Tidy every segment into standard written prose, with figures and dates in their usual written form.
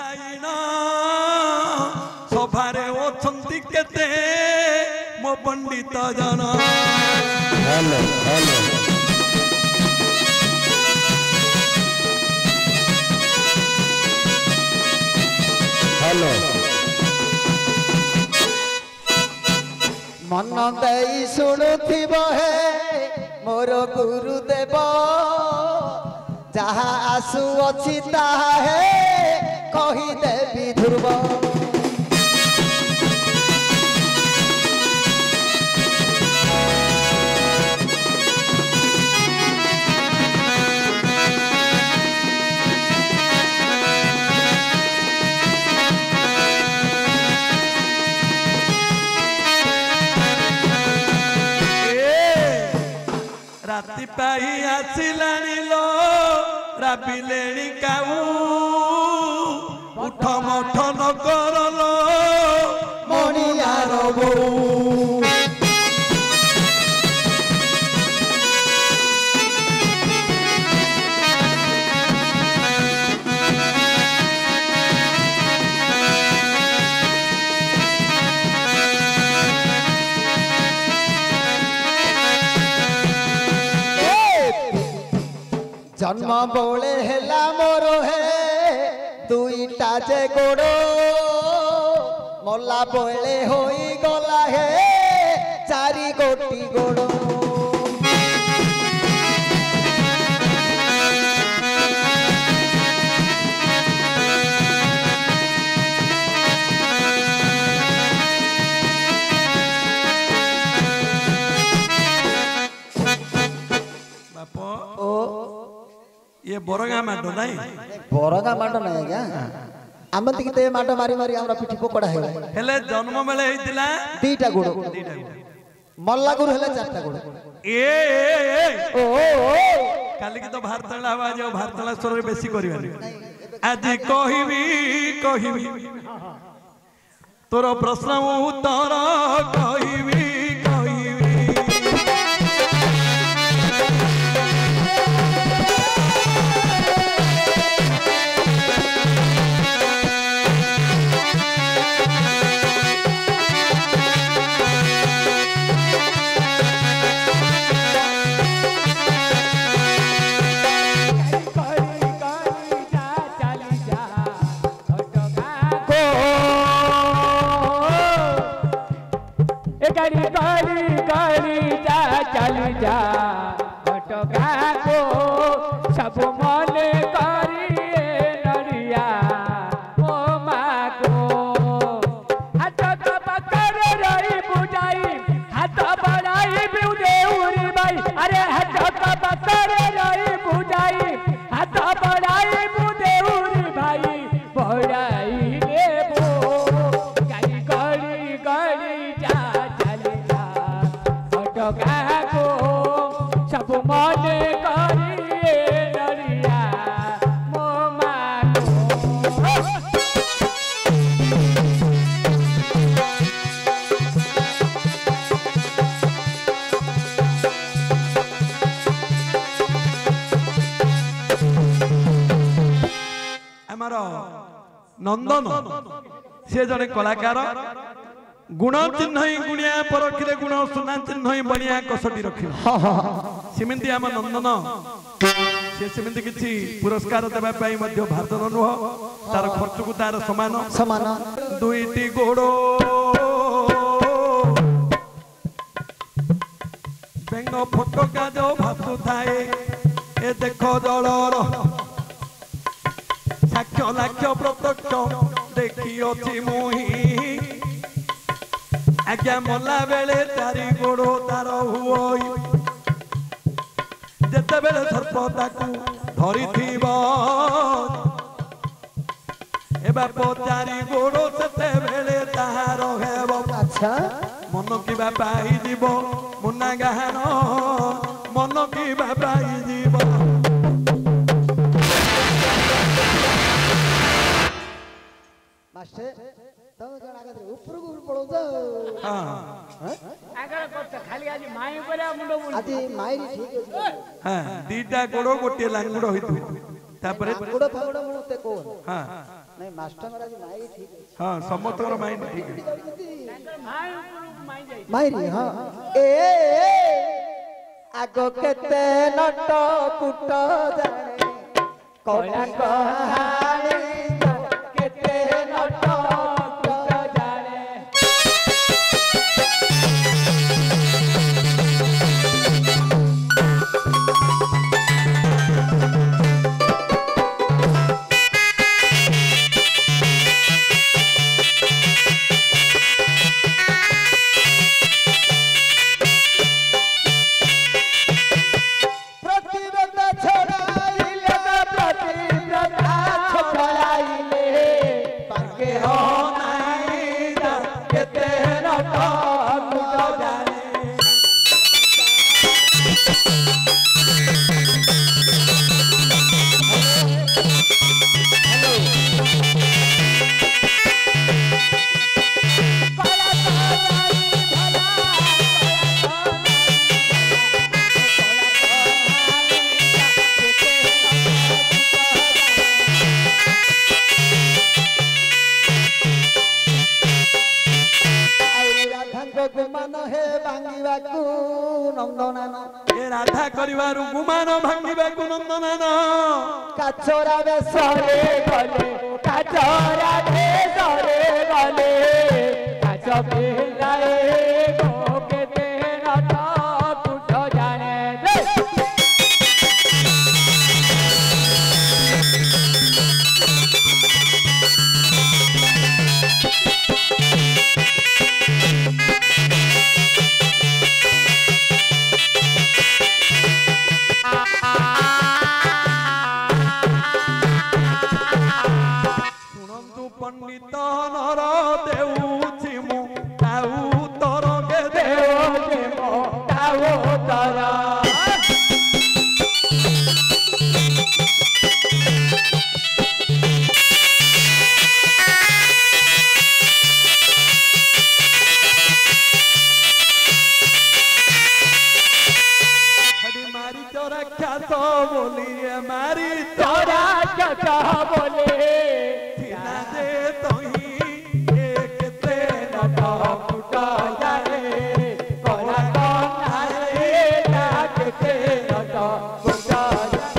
बुझाइन सभारे ओछंती केते मो पंडित जन हेलो हेलो हेलो मन देई शुणुथिब हे मोर गुरुदेव जहा आसु अछि ताहा हे कहि देबी ध्रुव राति पाई आसिलानी लो राबिलेणी काऊ उठ मठ न करलो मणियार बो जन्म बोले हेला मोर हे दुईटा जे गोड़ मल्ला बोले होई गला हे चारि गोटी गोड़ ये बोरगा माटो नहीं बोरगा माटो नहीं क्या आमंती किते माटो मारी मारी हमरा पिठी पोकड़ा है हेले जन्म मेले हेतिला दीटा गुड़ मल्ला गुड़ हेले चारटा गुड़ ए ओ काली की तो भारतला आवाज भारतला स्वर रे बेसी करिवानी आज कहिबी तोर प्रश्न उत्तर कहिबी चली जा घटगा को सब मन करिए नरिया ओ माँ को हाथ का पकड़ रही बुझाई हाथ बढ़ाई देउरी भाई अरे हाथ का पकड़ रही बुझाई हाथ बढ़ाई देउरी भाई बढ़ाई देबो गाड़ी गड़ी गड़ी जा चली जा घटगा सब मन करिए नरिया मो माँ आमर नंदन से जड़े कलाकार गुण चिन्ह गुणिया परखिले गुण सुना चिन्ह बनिया कसटी रखी सेमती आम नंदन से सेमती किछि पुरस्कार देबा पाई मध्य भारत नुह तार खर्च को तार समान समान दुईटी गोड़ बेंग फटका जो भासु थाए ए देखो जलर साक्ष्य लाक्ष्य प्रत्यक्ष देखी अछि मुही आज्ञा मल्ला बेले चारि गोड़ तार हुई जेते बेले सर्प ताकू धरी थीब ए बाप चारि गोड़ सेते बेले ताहार हेब अच्छा मन की बापा ही जीव मुन्ना गाहन मन की बापा ही जीव मास्टर तब जण आगे ऊपर को पड़ो तो हां आगे करते खाली आज माई करे मुंडो मुंडो आदि माइरी ठीक है हां दीटा गोड़ गोटे लांगुड़ होइतु तापरे गोड़ फागुड़ मुते को हां ନାଇଁ ମାଷ୍ଟର ଆଜି ମାଇ ଠିକ ଅଛି ହଁ ସମସ୍ତଙ୍କର ମାଇଣ୍ଡ ଠିକ ଅଛି। ମାଇ ଉପରକୁ ମାଇ ଯାଇ ମାଇରି ହଁ ଏ ଆଗ କେତେ ନଟ କୁଟ ଜାଣେ କଳା କହାଣୀ କେତେ ନଟ କୁଟ ଜାଣେ ପ୍ରତିବ୍ରତା ଛଡ଼ାଇଲେ ପ୍ରତିବ୍ରତା ଛଡ଼ାଇଲେ ପାକେ ହୋ ନାଇଁ କେତେ ନଟ କୁଟ ଜାଣେ ଗୁମାନ ହେ ଭାଙ୍ଗିବାକୁ ନନ୍ଦନାନ ଏ ରାଧା କରିବାରୁ ଗୁମାନ ଭାଙ୍ଗିବାକୁ ନନ୍ଦନାନ କାଚରା ବେଶରେ ଗଲେ କାଚରା ବେଶରେ ଗଲେ କାଚ ପିଲାଏ ଗୋ କେତେ ନଟ କୁଟ ଜାଣେ ଶୁଣନ୍ତୁ ପଣ୍ଡିତ ନର ଦେଉଛି ମୁଁ ଆଉ ତର ଦେଉଛି ମୋ ତାଉ ତର ସେଠି ମାରି ଚରା ଖ୍ୟାତ ବୋଲି ମାରି ତୋରା କଥା ବୋଲେ ଥିଲା ଯେ ତହିଁ ଏ କେତେ ନଟ କୁଟ ଜାଣେ କଳା କହ୍ନାରେ କେତେ ନଟ କୁଟ ଜାଣେ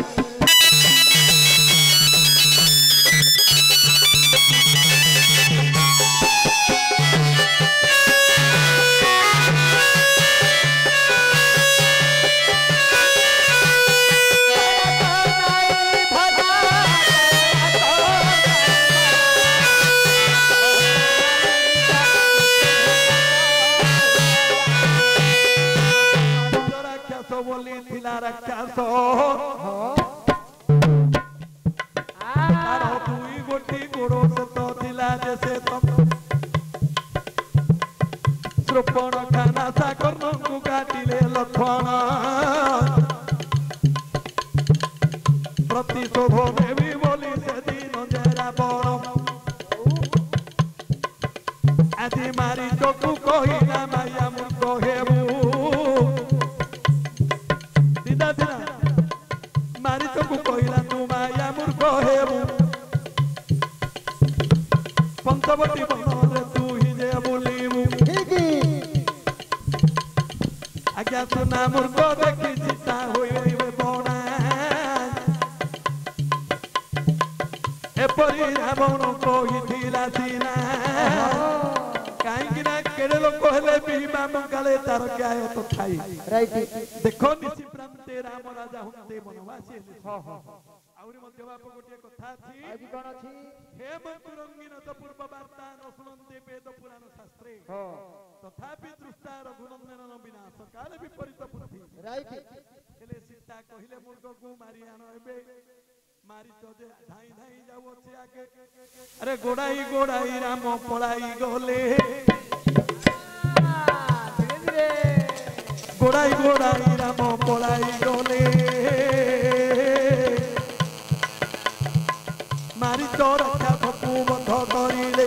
ରାକ୍ଷସ ବୋଲି ଥିଲା ରାକ୍ଷସ ତାର ଦୁଇ ଗୋଟି ଗୋଡ଼ ସେତ ଥିଲା ଯେ ସେ ଶ୍ରୋପଣ ଖାନା ସାକର୍ଣ୍ଣଙ୍କୁ କାଟିଲେ ଲକ୍ଷ୍ମଣ ପ୍ରତିଶୋଧ ନେବି ବୋଲି ସେଦିନ ଜେରା ବଣ ଆଜି ମାରି ଚକୁ କହିଲା ମାୟା ମୂର୍ଖ ହେବୁ ଦିଦା ଦିଦା ମାରି ଚକୁ କହିଲା ତୁ ମାୟା ମୂର୍ଖ ହେବୁ ପଞ୍ଚବତୀ ବନରେ ତୁ ହିଁ ଯେ ବୁଲିବୁ ଆଜ୍ଞା ସୁନା ମୂର୍ଖ ଦେଖି ଚିତା ହୋଇବେ ବଣା ଏପରି ରାବଣ କହିଥିଲା ସିନା କାହିଁକି ନା କେଡ଼େ ଲୋକ ହେଲେ ବି ବାମକାଳେ ତାର ନ୍ୟାୟ ତ ଥାଇ ରାଇଟ୍ ଦେଖ ନିଶି ପ୍ରାନ୍ତେ ରାମ ରାଜା ହୁଅନ୍ତେ ବନବାସୀ ଆହୁରି ମଧ୍ୟ ବାପ ଗୋଟିଏ କଥା ଅଛି ଆଜି କ'ଣ ଅଛି ହେ ମନ୍ତୁ ରଙ୍ଗୀନ ତ ପୂର୍ବ ବାର୍ତ୍ତା ନ ଶୁଣନ୍ତେ ବେଦ ପୁରାଣ ଶାସ୍ତ୍ରେ ତଥାପି ଦୃଷ୍ଟା ରଘୁନନ୍ଦନ ବିନାଶ କାଳେ ବିପରୀତ ବୁଦ୍ଧି ରାଇଟ୍ ହେଲେ ସୀତା କହିଲେ ମୃଗକୁ ମାରି ଆଣ ଏବେ ମାରିଛ ଯେ ଧାଇଁ ଧାଇଁ ଯାଉଅଛି ଆଗେ ଆରେ ଗୋଡ଼ାଇ ଗୋଡ଼ାଇ ରାମ ପଳାଇ ଗଲେ ଧୀରେ ଧୀରେ ଗୋଡ଼ାଇ ଗୋଡ଼ାଇ ରାମ ପଳାଇ ଗଲେ ମାରିଛ ରାକ୍ଷସକୁ ବଧ କରିଲେ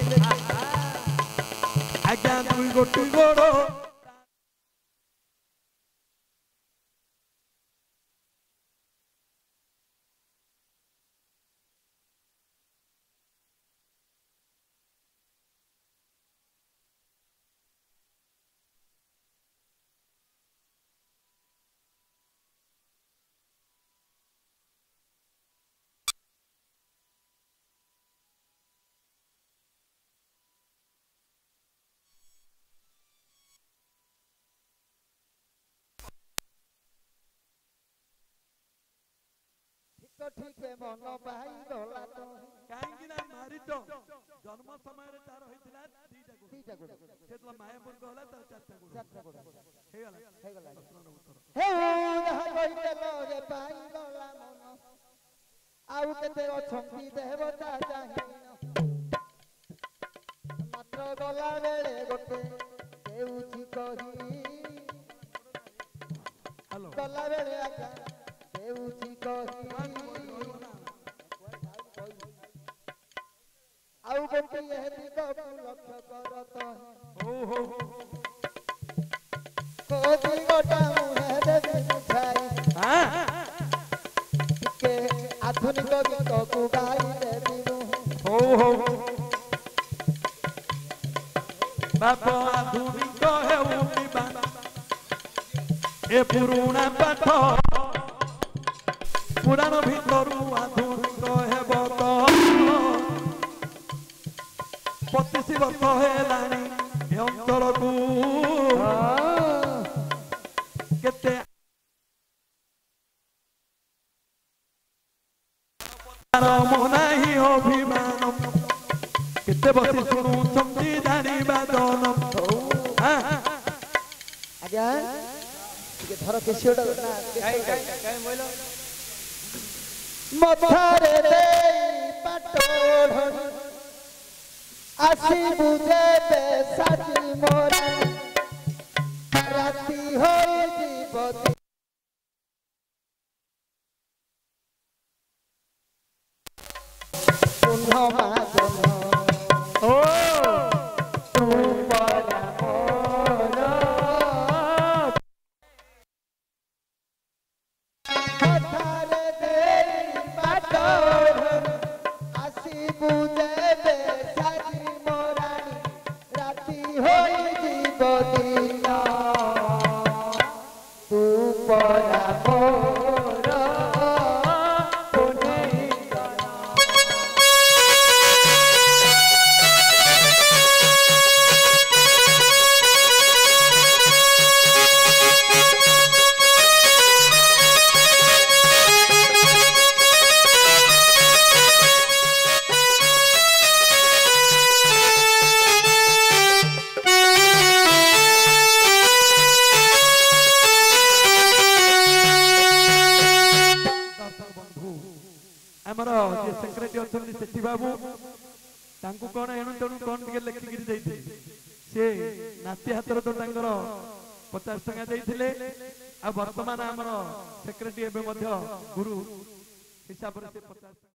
ଆଜ୍ଞା ଦୁଇ ଗୋଟି ଗୋଡ଼ ଠିକେ ମନ ପାଇ ଗଲା ତ କାହିଁକି ନା ମାରିଚ ଜନ୍ମ ସମୟରେ ତାର ହେଇଥିଲା ଦିଟା ଗୋଡ଼ ସେତେବେଳେ ମାୟାପୁର ଗଲା ତାର ଚାରିଟା ଗୋଡ଼ ହେଇଗଲା ପ୍ରଶ୍ନର ଉତ୍ତର ହେ ଯାହା କହିଦେଲ ରେ ପାଇ ଗଲା ମନ ଆଉ କେତେ ଅଛନ୍ତି ଦେବତା ଚାହିଁନ ମାତ୍ର ଗଲା ବେଳେ ଗୋଟେ ଦେଉଛି କହି ହ୍ୟାଲୋ ଗଲା ବେଳେ ଆଜ୍ଞା ଦେଉଛି କହି ଆଉ ଗୋଟିଏ ଦିଗକୁ ଲକ୍ଷ୍ୟ କର ତ ହଉ କୋଦି ଗୋଟା ମୁହେ ଦେବି ବୁଝାଇ ଟିକେ ଆଧୁନିକ ଗୀତକୁ ଗାଇ ଦେବି ହଉ ବାପ ଆଧୁନିକ ହେଉ କିବା ଏ ପୁରୁଣା ପାଠ ପୁରାଣ ଭିତରୁ ଆଧୁନିକ ହେବ ତ 25 ବର୍ଷ ହେଲାଣି ଏ ଅଞ୍ଚଳକୁ କେତେ ନାହିଁ ଅଭିମାନ କେତେ ବସି ଶୁଣୁଛନ୍ତି ଜାଣିବା ଜନ ଆଜ୍ଞା ଟିକେ ଧର କେସିଓଟା ନା ମଥାରେ ଦେଇ ପାଟୋଢ଼ ଆସିବୁ ଯେବେ ସାଜି ମୋରା ରାତି ହୋଇଯିବ ପୁନଃ ମାଗନ ଆମର ଯେ ସେକ୍ରେଟାରୀ ଅଛନ୍ତି ସେଠି ବାବୁ ତାଙ୍କୁ କଣ ଏଣୁ ତେଣୁ କଣ ଟିକେ ଲେଖିକିରି ଦେଇଥିଲେ ସେ ନାତି ହାତର ତ ତାଙ୍କର 50 ଟଙ୍କା ଦେଇଥିଲେ ଆଉ ବର୍ତ୍ତମାନ ଆମର ସେକ୍ରେଟାରୀ ଏବେ ମଧ୍ୟ ଗୁରୁ ହିସାବରେ ସେ 50